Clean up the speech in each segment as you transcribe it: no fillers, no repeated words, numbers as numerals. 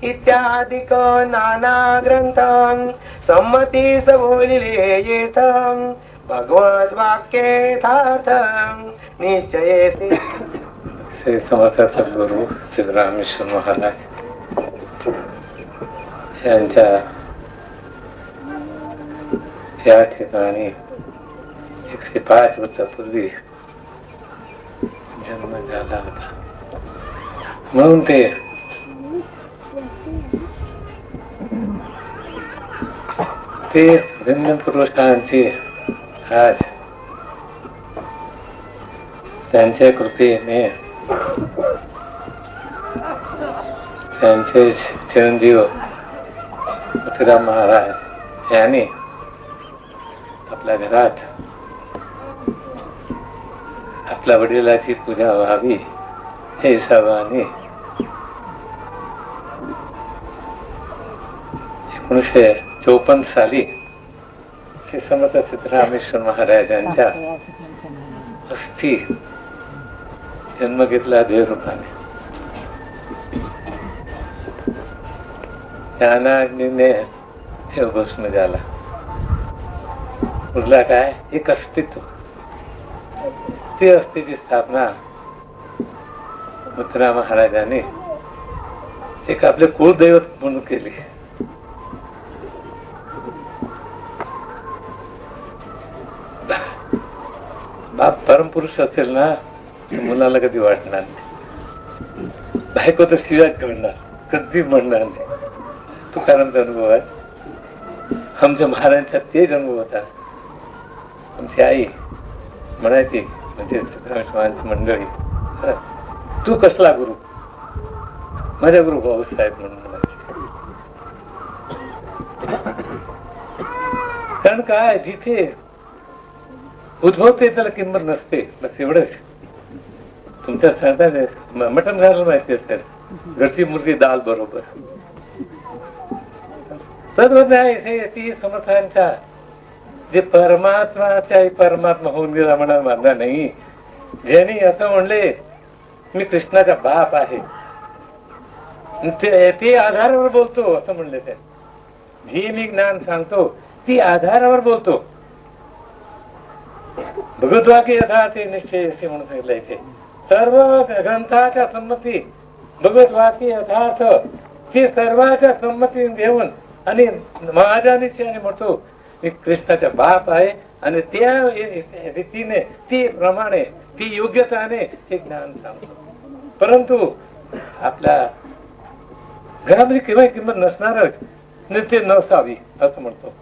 इत्यादिक नाना ग्रंथ संमतीस बोलिले येत भगवत वाक्येथार्थ निश्चये. श्री समर्थ सद्गुरू सिद्धरामेश्वर महाराज यांच्या या ठिकाणी 105 वर्षापूर्वी जन्म झाला होता. म्हणून ते भिन्न पुरुषांची आज त्यांच्या कृपेने त्यांचे चिरंजीव तुकाराम महाराज यांनी आपल्या घरात आपल्या वडिलाची पूजा व्हावी हे हिशोबाने 1954 साली श्री समर्थ सिद्धरामेश्वर महाराज यांच्या अस्थी जन्म घेतला देवरूपाने. त्या अग्नीने भस्म झाला. उरला काय? एक अस्तित्व. ती अस्थितीची स्थापना तुकाराम महाराजांनी एक आपले कुळदैवत म्हणून केली. बाप परमपुरुष असेल ना, मुलाला कधी वाटणार नाही. बायको तर शिवाय म्हणणार, कधी म्हणणार नाही. तुकारामचा अनुभव आहे. आमच्या महाराजांचा तेच अनुभव होता. आमची आई म्हणायची, म्हणजे तुकारामांची मंडळी, तू कसला गुरु? माझ्या गुरु भाऊसाहेब म्हणून म्हणायचे. कारण काय, जिथे उद्भवते त्याला किंमत नसते. बस एवढंच. तुमच्या सांगता मटण घालायला माहिती असेल, घरची मुलगी दाल बरोबर. तद्वत आहे ती समर्थांच्या जे परमात्मा होऊन गेला म्हणा माझा नाही. ज्यांनी असं म्हणले मी कृष्णाचा बाप आहे, ते आधारावर बोलतो असं म्हणले. ते जी मी ज्ञान सांगतो ती आधारावर बोलतो. भगवद्वाक्य यथार्थ निश्चय असे म्हणून सांगितलं इथे. सर्व ग्रंथाच्या संमती भगवद्वाक्य यथार्थ ती सर्वांच्या संमती घेऊन आणि महाराजांनी म्हणतो मी कृष्णाचा बाप आहे आणि त्या रीतीने ती प्रमाणे ती योग्यताने हे ज्ञान सांगतो. परंतु आपल्या घरामध्ये केव्हा किंमत नसणारच ते नसावी असं म्हणतो.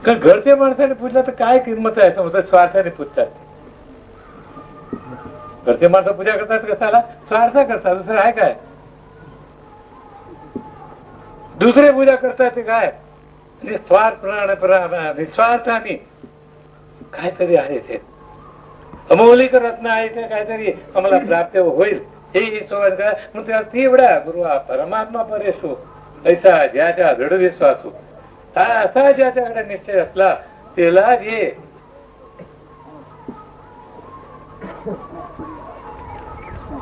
कारण घरच्या माणसाने पूजला तर काय किंमत आहे असं म्हणतात. स्वार्थाने पूजतात. घरचे माणसं पूजा करतात कशाला? स्वार्थ करतात. दुसरं आहे काय? दुसरे पूजा करतात ते काय? निस्वार्थाने काहीतरी आहे ते अमौलिक रत्न आहे ते काहीतरी आम्हाला प्राप्त होईल हे सोबत काय मग ती एवढा गुरु परमात्मा परेशो ऐसा ज्याच्या दृढ विश्वासू असा ज्याच्याकडे निश्चय असला त्याला जे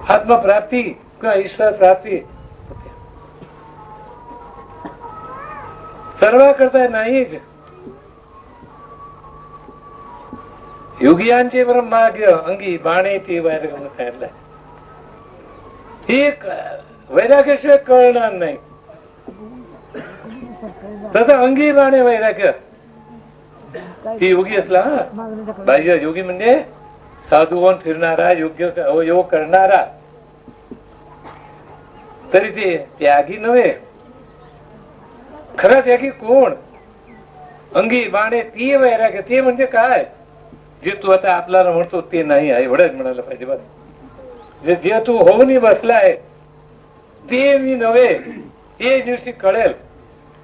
आत्मप्राप्ती किंवा ईश्वर प्राप्ती सर्व करता नाहीच. योगियांचे ब्रह्माग्य अंगी बाणे ते वैराग्य म्हणून सांगितलंय. ही वैराग्याशिवाय कळणार नाही. तसं अंगी बाणे वैराग्य ती योगी असला. बाह्य योगी म्हणजे साधू होऊन फिरणारा, योग्य योग करणारा. तरी ते त्यागी नव्हे. खरं त्यागी कोण? अंगी बाणे ती वैराग्य. ते म्हणजे काय? जे तू आता आपल्याला म्हणतो ते नाही आहे एवढंच म्हणायला पाहिजे. बरं जे तू होऊन बसलाय ते मी नव्हे हे दिवशी कळेल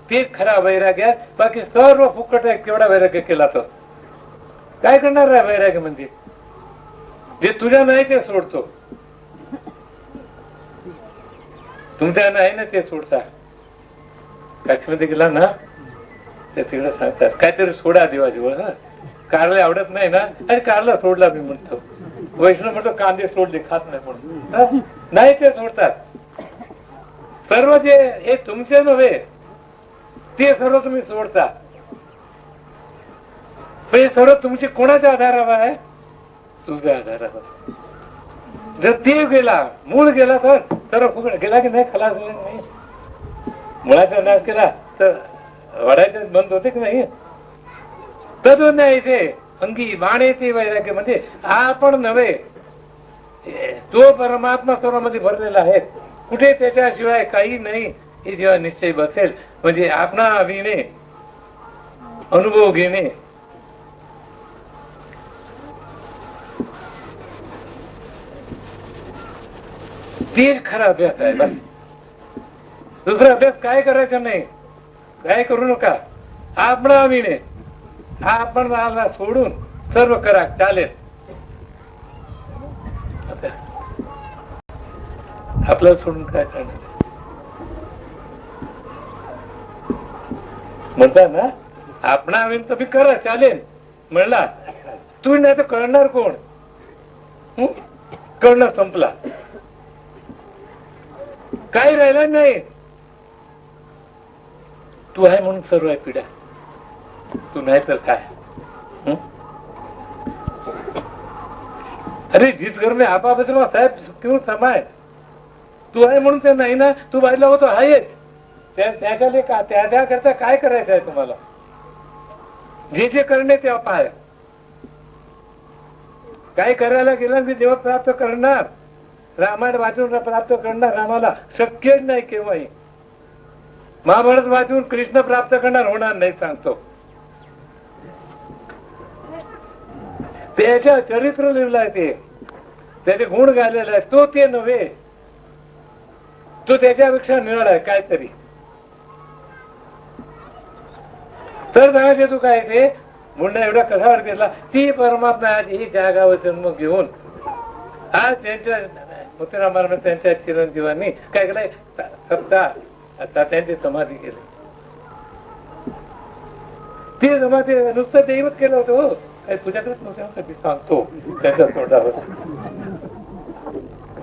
ते खरा वैराग्य. बाकी सर्व फुकट आहे. केवढा वैराग्य केला तर काय करणार आहे? वैराग्य म्हणजे जे तुझ्या नाही ते सोडतो. तुमच्या नाही ना ते सोडता. काश्मीरमध्ये गेला ना ते तिकडे सांगतात काहीतरी सोडा देवाजवळ. कारले आवडत नाही ना, अरे कारला सोडला मी म्हणतो. वैष्णव म्हणतो कांदे सोडले खात नाही म्हणून. हं? नाही ते सोडतात. सर्व जे हे तुमचे नव्हे ते सर्व तुम्ही सोडता. पण हे सर्व तुमची कोणाच्या आधारावर आहे? तुझ्या आधारावर. जर ते गेला, मूळ गेला तर सर्व फुकट गेला की नाही, खलास नाही. मुळाचा नाश केला तर वाढायचे बंद होते की नाही. तद् नाही ते अंगी बाणे ते वैराग्य म्हणजे आपण नव्हे, तो परमात्मा सर्वांमध्ये भरलेला आहे. कुठे त्याच्याशिवाय काही नाही हे जेव्हा निश्चय बसेल म्हणजे आपणा विणे अनुभव घेणे. तेच खरा अभ्यास आहे. बस दुसरा अभ्यास काय करायचा नाही, काय करू नका. आपणा विणे आपण सोडून सर्व करा, चालेल. आपल्याला सोडून काय करणार म्हणता ना. आपणा विण तुम्ही करा, चालेल म्हणला. तू नाही तर कळणार कोण? कळणार संपला, काही राहिलं नाही. तू आहे म्हणून सर्व आहे पिढ्या, तू नाही तर काय. अरे जिस घर में आपा बचवा साहेब क्यों समाय. तू आहे म्हणून ते नाही ना, तू बाजूला होतो आहेच. त्याच्याले का त्याकरता काय करायचं आहे तुम्हाला? जे जे करणे ते अपाय. काय करायला गेलं की देव प्राप्त करणार, रामायण वाचून प्राप्त करणार रामाला शक्यच नाही केव्हाही. महाभारत वाचून कृष्ण प्राप्त करणार होणार नाही सांगतो. त्याच्या चरित्र लिहिलं आहे, ते त्याचे गुण गायलेला आहे. तो ते नव्हे, तो त्याच्यापेक्षा निळा आहे काहीतरी. तर सांगायचे तू काय ते मुंडा एवढा कशावर गेला. ती परमात्मा आज ही जागावर जन्म घेऊन आज त्यांच्या मोतीराम महाराज त्यांच्या चिरंजीवांनी काय केलंय, सत्ता आता त्यांची समाधी केली. ती समाधी नुसतं दैवत केलं होतं. काही पूजा करत नव्हत्या कधी सांगतो त्यांच्या तोंडावर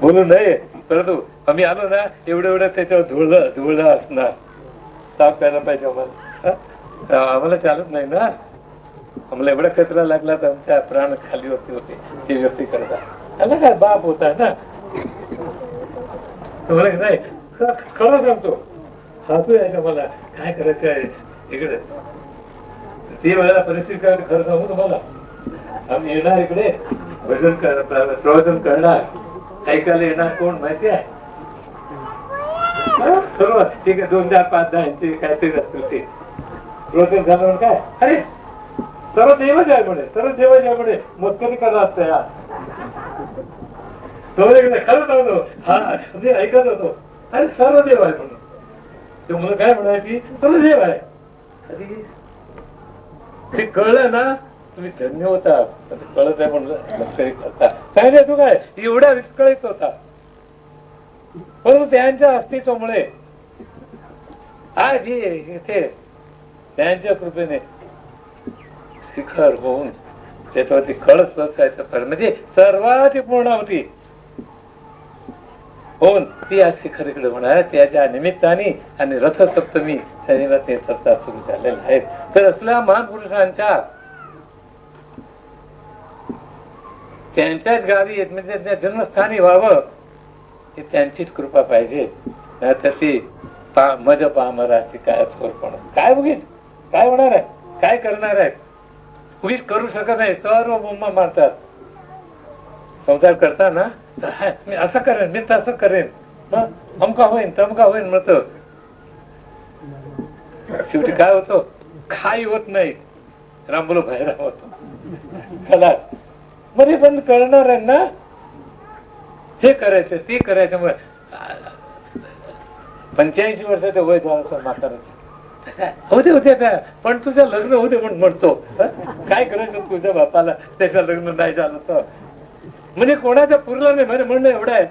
बोलू नये. परंतु आम्ही आलो ना एवढं त्याच्यावर धुळलं असणार. साफ करायला पाहिजे आम्हाला. आम्हाला चालत नाही ना. आम्हाला एवढा कचरा लागला तर आमच्या प्राण खाली होते ते व्यक्ती करता. आला काय बाप होता ना तुम्हाला नाही खरं सांगतो. हसू यायचं मला. काय करायचं आहे इकडे ते वेळेला परिस्थिती काय खरं सांगू तुम्हाला. आम्ही येणार इकडे भजन प्रवचन करणार, ऐकायला येणार कोण माहिती आहे? सर्व ठीक आहे 2, 4, 5, 10 काहीतरी असतील ते प्रवचन झालं. काय अरे सर्व देवच आहे म्हणे, सर्व देवच आहे म्हणे. मोजकरी करत असतं या खरंच नव्हतो. हा ऐकत होतो. अरे सर्व देव आहे म्हणून. ते मुलं काय म्हणायची सर्व देव आहे. ते कळलं ना तुम्ही धन्य होता. कळत आहे म्हणून लक्षही करता. सांगितलं तू काय एवढा विस्कळीत होता. परंतु त्यांच्या अस्तित्वामुळे आज इथे त्यांच्या कृपेने शिखर होऊन त्याच्यावरती कळस बसायचं म्हणजे सर्वात पूर्णावती होऊन ती आज शिखर इकडे होणार. त्याच्या निमित्ताने आणि रथसप्तमी शनिवार ते सप्ताह सुरू झालेला आहे. तर असल्या महान पुरुषांच्या त्यांच्याच गावी म्हणजे जन्मस्थानी व्हावं हे त्यांचीच कृपा पाहिजे. तर ती मज पामराची काय पण काय बघील काय होणार आहे, काय करणार आहे. उगीच करू शकत नाही. सर्व बोंबा मारतात. संसार करताना मी असं करेन, मी तसं करेन, अमका होईन तमका होईन म्हणतो. शेवटी काय होतो, काही होत नाही. रामबोलो बाहेर होतो. कला मध्ये पण कळणार आहे ना हे करायचं ते करायचं. मग 85 वर्षाचं वय झालं म्हातारा होते त्या पण तुझं लग्न होते म्हणून म्हणतो. काय करायचं तुझ्या बापाला त्याचं लग्न नाही झालं तर म्हणजे कोणाच्या पुरला नाही. म्हणजे म्हणणं एवढं आहे.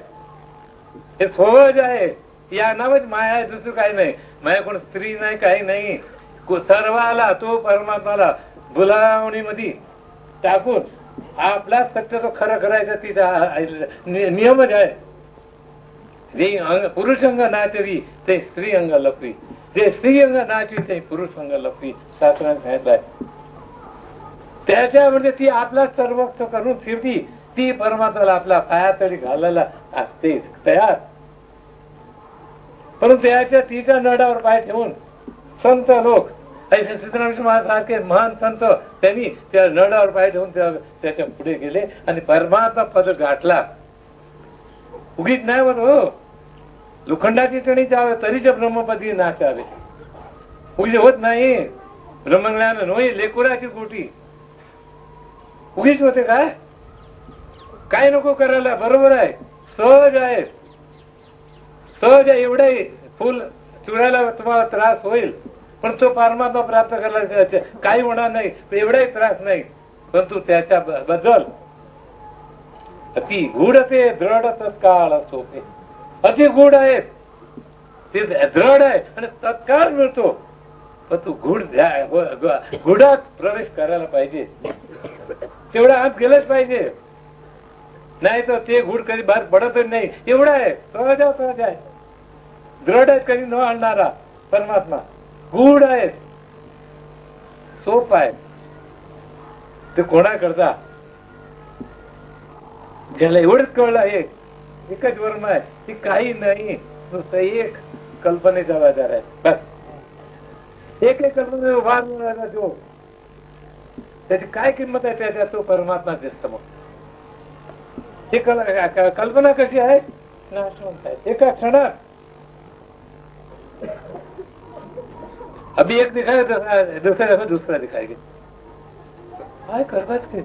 हे स्वभाव आहे. या नावाच माया आहे, दुसरं काही नाही. माया कोण स्त्री नाही काही नाही. सर्वाला तो परमात्माला बुलावणीमध्ये टाकून आपला सत्य तो खरं करायचा तिचा नियमच आहे. जे पुरुष अंग नाचवी ते स्त्री अंग लपवी, जे स्त्री अंग नाचवी ते पुरुष अंग लपवी, शास्त्रात सांगितलंय. त्याच्या म्हणजे ती आपला सर्वस्व करून फिरती, ती परमात्म्याला आपला पायातळी घालायला असते तयार. परंतु त्याच्या तिच्या नडावर पाय ठेवून संत लोक ऐसे सिद्धरामेश्वर महाराजसारखे महान संत त्यांनी त्या नडावर पाय ठेवून त्याच्या पुढे गेले आणि परमात्मा पद गाठला. उगीच नाही होत हो, लोखंडाची चणी जावे तरीच ब्रह्मपदी नाचावे. उगीच होत नाही, ब्रह्मज्ञान नव्हे लेकुराची गोटी. उगीच होते काय? काय नको करायला, बरोबर आहे, सहज आहे, सहज आहे. एवढे फुल चुरायला तुम्हाला त्रास होईल, पण तो परमात्मा प्राप्त करायला काही होणार नाही, एवढाही त्रास नाही. परंतु त्याच्या बद्दल अति गूढ ते दृढ तत्काळ सोपे. अति गूढ आहे ते, दृढ आहे आणि तत्काळ मिळतो. पण तू गुढात प्रवेश करायला पाहिजे, तेवढा आत गेलंच पाहिजे. नाही तर ते गुढ कधी बाहेर पडतच नाही. एवढा आहे, सहज आहे, दृढ आहे, कधी न आणणारा परमात्मा. गूढ आहे, सोप आहे. ते कोणाकरता ज्याला एवढंच कळलं आहे, एकच वर्म आहे की काही नाही, नुसतं एक कल्पनेचा बाजार आहे. बस एक कल्पने वाद जो त्याची काय किंमत आहे त्याच्या, तो परमात्मा दिसतो. मग ही कल्पना कशी आहे, नाशवंत आहे. एका क्षणात अभी एक दिखायला दुसरा दिखाय गे. काय करतात ते?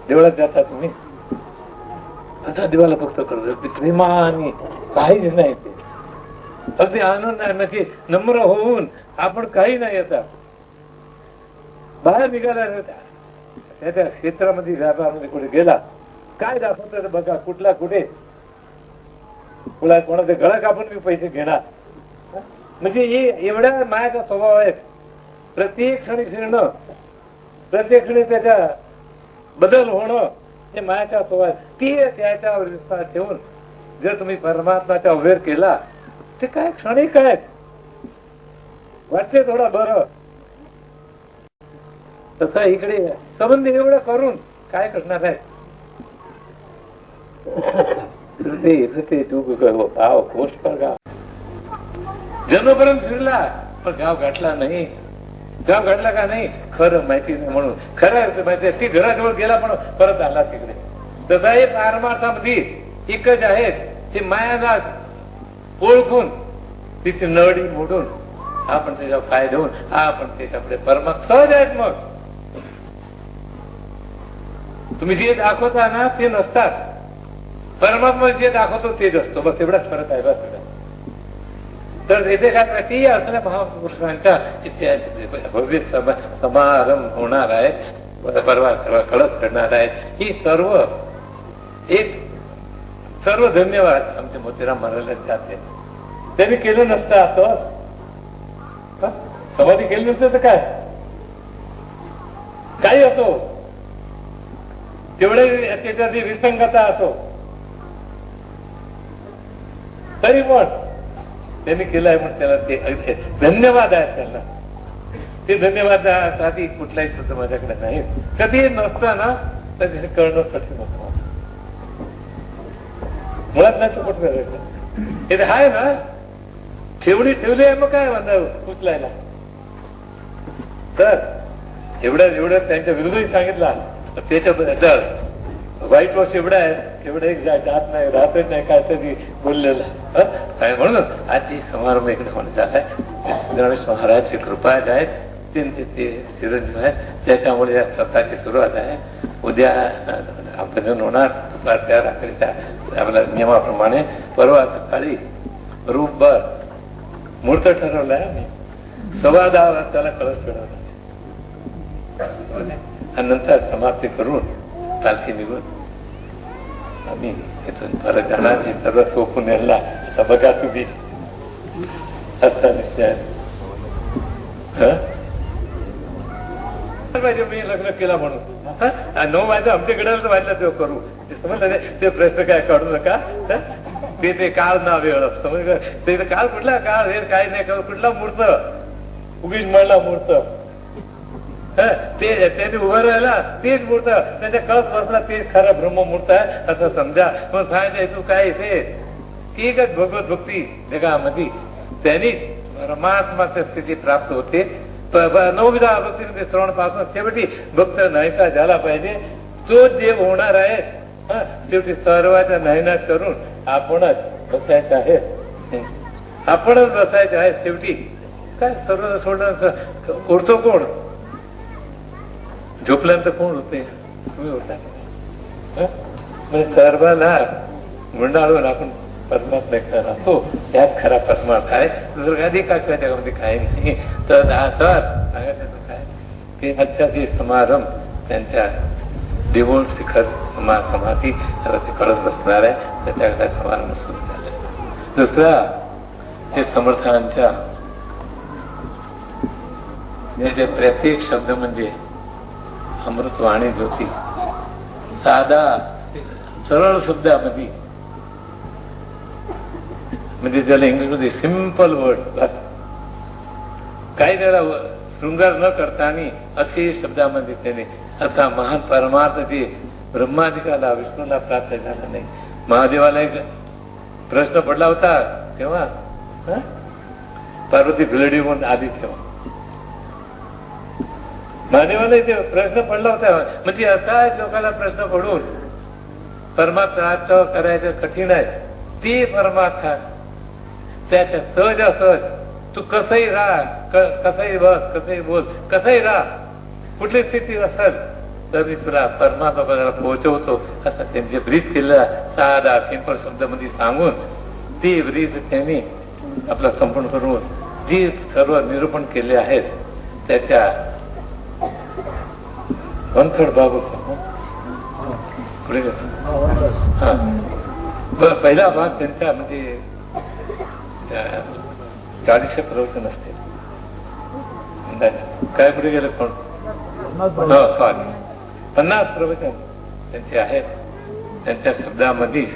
देवळात जाता तुम्ही, आता देवाला फक्त करतो प्रेमा आणि काहीच नाही. ते अगदी आनंद आहे, नक्की नम्र होऊन आपण काही नाही येतात. बाहेर निघाला त्याच्या क्षेत्रामध्ये व्यापारामध्ये कुठे गेला, काय दाखवतात बघा, कुठला कुठे कोणाचे गळा कापून मी पैसे घेणार. म्हणजे एवढ्या मायाचा स्वभाव आहे. प्रत्येक क्षणी फिरणं, प्रत्येक क्षणी त्याच्या बदल होणं, हे मायाचा स्वभाव आहे. ती त्याच्यावर विश्वास ठेवून जर तुम्ही परमात्माचा अवेअर केला, ते काय क्षणी काय वाटते थोडा बरं. तसं इकडे संबंध एवढं करून काय करणार आहे. जन्मपर्यंत फिरला पण गाव गाठला नाही. गाव गाठला का नाही खरं माहिती नाही, म्हणून खरं माहिती ती घराजवळ गेला पण परत आला तिकडे. तसा हे पारमार्थामध्ये एकच आहेत, ते मायाला ओळखून तिची नळी मोडून आपण त्याच्यावर पाय देऊन आपण त्याच्यापुढे परमात्मा सहज आहेत. मग तुम्ही जे दाखवता ना ते नसतात, परमात्मा जे दाखवतो तेच असतो. बस एवढाच फरक आहे. बस तर येथे काय ती असल्या महापुरुषांच्या इथे भव्य समारंभ होणार आहे, परवा कळत करणार आहे. ही सर्व धन्यवाद आमचे मोतीराम महाराज जाते. त्यांनी केलं नसतं असं, समाधी केली नसतं तर काय असो, तेवढे त्याच्यात विसंगता असो, तरी पण त्यांनी केलंय म्हणून त्याला ते धन्यवाद आहेत. त्यांना ते धन्यवादासाठी कुठलाही शब्द माझ्याकडे नाही. कधी नसतं ना तर कळणं कठीण होतं. मुळात नाही तर कुठं करायचं. हे आहे ना, ठेवली आहे, मग काय म्हणणार उचलायला. तर एवढं त्यांच्या विरुद्धही सांगितला, त्याच्याबद्दल वाईट वॉश एवढा आहे, एवढं जात नाही, राहतच नाही, काय तरी बोललेलं काय. म्हणून आज समारंभ इकडे होण्यात आलाय. गणेश महाराजची कृपा आहेत, ते चिरंजीव आहेत, त्याच्यामुळे या सप्ताहाची सुरुवात आहे. उद्या भजन होणार दुपारच्या रात्रीच्या आपल्या नियमाप्रमाणे. परवा सकाळी बरोबर मुहूर्त ठरवलाय आम्ही 10:15 वाजताला कळस चढवला आणि नंतर समाप्ती करून पालखी निघून आम्ही इथून परत जाणार. हे सर्व सोपून यायला आता बघा तुम्ही असा निश्चय पाहिजे मी लग्न केला म्हणून. 9 वाजता आमच्याकडे वाजला तो करू समजलं ते प्रश्न काय काढू नका ते काळ ना वेळ समज ते काळ कुठला काळ हे काय नाही कुठला मूर्त उगीच म्हणला मूर्त ते त्यांनी उभं राहिला तेच मूर्त त्याच्या कळत बसला तेच खरा ब्रह्ममूर्त आहे असं समजा मग फायदा तू काय ते ठीक आहे भगवत भक्ती जगामध्ये त्यांनी परमात्माच्या स्थिती प्राप्त होते 9विधा भक्तीमध्ये श्रवण पासून शेवटी भक्त नाहीसा झाला पाहिजे तो जे होणार आहे शेवटी सर्वांच्या नाहीनाश करून आपणच बसायचं आहे आपणच बसायचं आहे शेवटी काय सर्व सोडणं उरतो कोण झोपल्यानंतर कोण होते तुम्ही होता म्हणजे सर्वांना गुंडाळून आपण परमात्मा खरा तो त्यात खरा परमार्थ आहे दुसरं कधी काय जगामध्ये काही नाही तर सांगायचं काय की आजच्या जे समारंभ त्यांच्या दिवोळ शिखर समाधी ते कळत बसणार आहे त्याच्याकडे समारंभ सुरू झाला दुसरा ते समर्थांच्या जे प्रत्येक शब्द म्हणजे अमृतवाणी ज्योती साधा सरळ शब्दामध्ये म्हणजे त्याला इंग्लिशमध्ये सिंपल वर्ड काही त्याला शृंगार न करता आणि असे शब्दामध्ये त्याने असा महान परमार्थ ते ब्रह्मादिकाला विष्णूला प्राप्त झाला नाही महादेवाला एक प्रश्न पडला होता तेव्हा पार्वती भिलडी म्हणून आधी तेव्हा महादेवाला इथे प्रश्न पडला होता म्हणजे असा लोकांना प्रश्न पडून परमार्थ करायचं कठीण आहे ते परमार्थ त्याच्या सहज असहज तू कसंही राहा कसंही बस कसंही बोल कसंही राहा कुठली स्थिती असेल तर मी तुला परमात्मा पोहोचवतो असं त्यांचे ब्रीज केलेला साधा सिंपल शब्दामध्ये सांगून ती ब्रीज त्यांनी आपला संपूर्ण करून जी सर्व निरूपण केले आहेत त्याच्या वनखड बाबू पुढे पहिला भाग त्यांचा म्हणजे 40 प्रवचन असते काय पुढे गेलं कोण 50 प्रवचन त्यांचे आहेत त्यांच्या शब्दामध्येच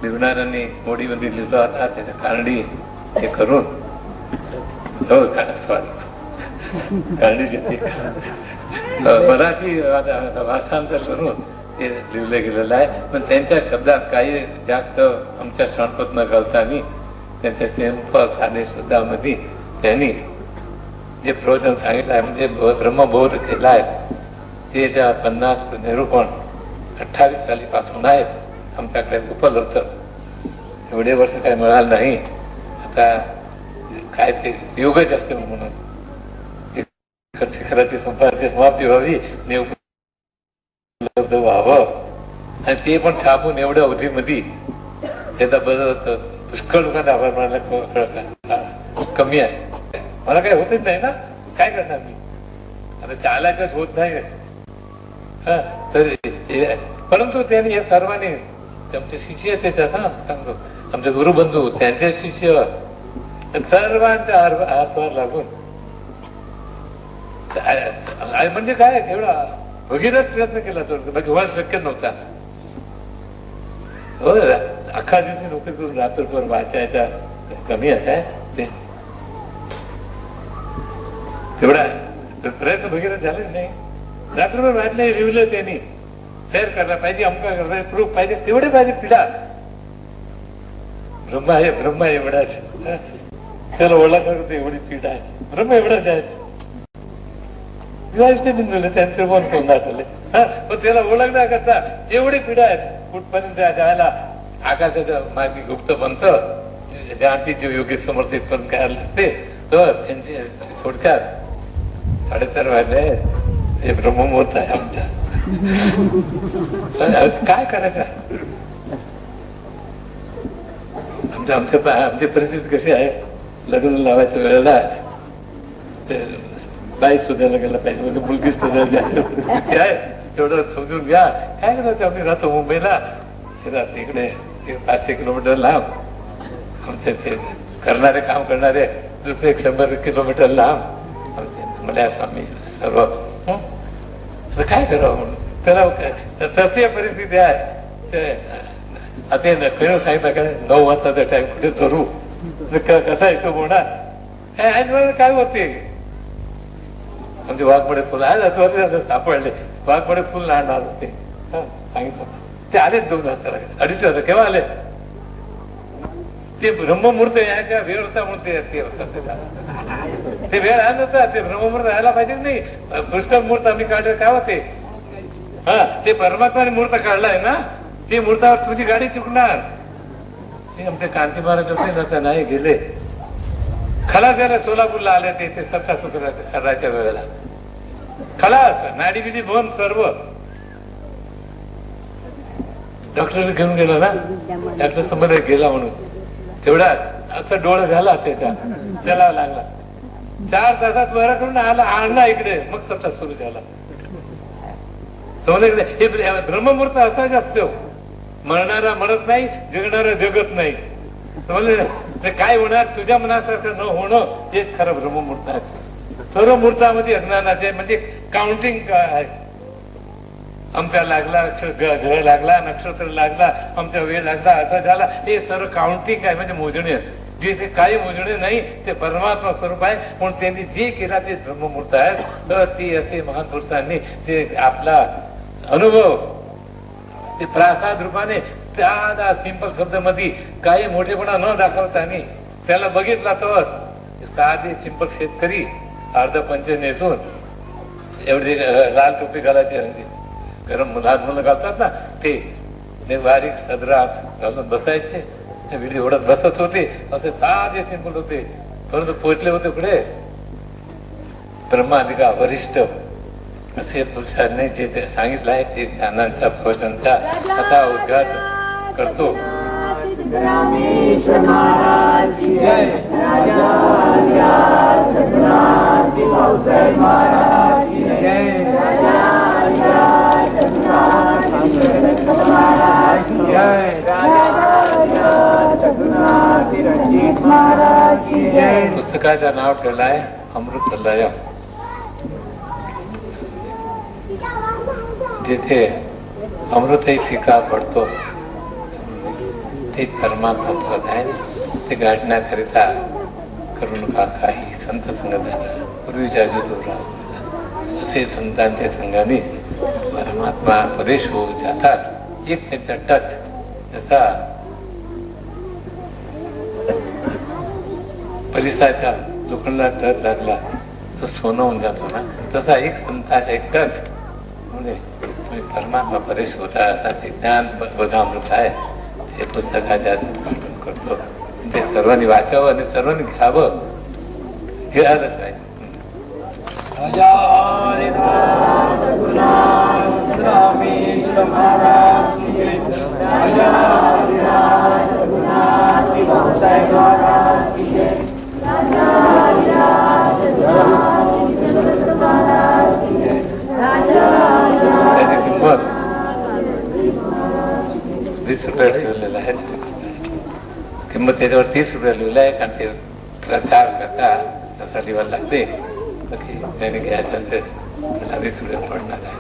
लिहिणाऱ्यांनी मोडीमध्ये लिहिलं होता त्याच्या कारणी हे करून कारणी मराठी भाषांतर करून ते लिहिलं गेलेलं आहे पण त्यांच्या शब्दात काही जास्त आमच्या शांतपत न घालताना त्यांच्या सिंपल साधे शब्दामध्ये त्यांनी जे प्रवचन सांगितलं आहे म्हणजे ब्रह्मबोध केला आहे ते ज्या 50 निरूपण 28 सालीपासून आहेत आमच्याकडे उपलब्ध एवढे वर्ष काही मिळालं नाही आता काय ते योगच असते म्हणून शिखराची समाप्ती व्हावी उपलब्ध व्हावं आणि ते पण छापून एवढ्या अवधीमध्ये त्याचा बदल पुष्कळ लोकांना आभार मानायला कमी आहे मला काही होतच नाही ना काय करणार मी आता चालायचंच होत नाही तर परंतु त्यांनी हे सर्वांनी आमचे शिष्य त्याच्यात सांगतो आमचे गुरुबंधू त्यांचे शिष्य सर्वांच्या हातभार लागून म्हणजे काय एवढा भगीरथ प्रयत्न केला तो भगवान शक्य नव्हता हो अख्खा दिवशी नोकरी करून रात्रभर वाचायचा कमी आहे ते तेवढा प्रयत्न भगीरथ झाले नाही रात्रभर वाचलं लिहिलं त्यांनी सैर करायला पाहिजे अमका करायला प्रूफ पाहिजे तेवढे पाहिजे पिढा ब्रह्मा एवढाच त्याला ओळख करतो एवढी पिढा आहे ब्रह्म एवढाच आहे बिंदूले त्यांचे मन करून दाखवले पण त्याला ओळखण्याकरता एवढी पिढा आहेत कुठपर्यंत जायला आकाशाच्या माझी गुप्त पंथ जानतीचे योग्य समर्थित पण काय लागते तर त्यांचे थोडक्यात 4:30 वाजले हे ब्रह्ममुहूर्त आहे आमच्या काय करायचं आमची परिस्थिती कशी आहे लग्न लावायच्या वेळेला बाई शोधायला गेला पाहिजे म्हणजे मुलगी शोधायला जायची परिस्थिती आहे तेवढं समजून घ्या काय करायचं आम्ही राहतो मुंबईला इकडे 500 किलोमीटर लांब आमचे ते करणारे काम करणारे दुसरे 100 किलोमीटर लांब मला स्वामी सर्व तर काय करावं म्हणून त्याला तशी परिस्थिती आहे. आता खरं सांगितलं काय 9 वाजताचा टाइम कुठे धरू कसा येतो होणार काय होते. म्हणजे वाघमोडे फुल आहे सापडले वाघमोडे फुल लावणार होते सांगितलं. ते आलेच 2 वाजता 2:30 वाजता केव्हा आले. ते ब्रह्ममुहूर्त याच्या वेळचा मूर्ती ते वेळ आला होता. ते ब्रह्ममुहूर्त राहायला पाहिजे नाही. पुष्कळ मुहूर्त आम्ही काढले काय होते. हा ते परमात्माने मुहूर्त काढलाय ना. ते मुहूर्तावर तुझी गाडी चुकणार. ते आमचे कांती महाराज होते ना नाही गेले खलास झाले. सोलापूरला आले ते सत्ता करायच्या वेळेला खलास नाडी बिडी बंद सर्व. डॉक्टर घेऊन गेला ना. डॉक्टर समोर गेला म्हणून तेवढा असं डोळा झाला त्याला लागला. 4 तासात वर करून आणला इकडे. मग सत्ता सुरू झाला. हे ब्रह्ममुहूर्त असाच असतो. मरणारा मरत नाही जगणारा जगत नाही. समजले काय होणार तुझ्या मनासारखं न होणं हेच खरं ब्रह्ममुहूर्त आहे. सर्व मुहूर्तामध्ये अज्ञानाचे म्हणजे काउंटिंग आहे. आमचा लागला ग्रह लागला नक्षत्र लागला आमचा वेळ लागला असा झाला. हे सर्व काउंटिंग आहे म्हणजे मोजणे. जे काही मोजणे नाही ते परमात्मा स्वरूप आहे. म्हणून त्यांनी जे केला ते ब्रह्ममुहूर्त आहे. तर ती असे महापुरुषांनी ते आपला अनुभव ते प्रासाद रूपाने त्या सिंपल शब्दामध्ये काही मोठेपणा न दाखवताना त्याला बघितला तर साधे सिंपल शेतकरी अर्ध पंच नेसून एवढी लाल टोपी घालायची गरम लहान मुलं घालतात ना ते बारीक सदरा घालून बसायचे. विडी ओढत बसत होते. असे साधे सिंपल होते. परंतु पोचले होते पुढे ब्रह्मादिका वरिष्ठ असे पुरुषांनी जे सांगितलं आहे ते ज्ञानांच्या प्रवचनांचा आता उद्घाट करतो. पुस्तकाचं नाव ठेवलं आहे अमृतलय. जिथे अमृतही स्वीकार पडतो ते परमात्मा पद आहे. ते गाठण्याकरिता करू नका काही संत संगत पूर्वीच्या दूर असे संतांच्या संघाने परमात्मा पदेश होऊ जातात. एक त्यांचा टच त्याचा परिसराच्या लोकांना टच लागला तो सोनं होऊन जातो ना. तसा एक संताचा एक टच म्हणजे परमात्मा परेश होता. असा ते ज्ञान बधामृत आहे. हे पुस्तकाच्या पाठन करतो. ते सर्वांनी वाचावं आणि सर्वांनी घ्यावं. घ्यायलाच आहे. त्याची किंमत 20 रुपये लिहिलेलं आहे. किंमत त्याच्यावर 30 रुपये लिहिलं आहे. कारण ते प्रचार करता तसा लिहायला लागते. त्याने घ्यायचं त्याला 20 रुपये पडणार आहे.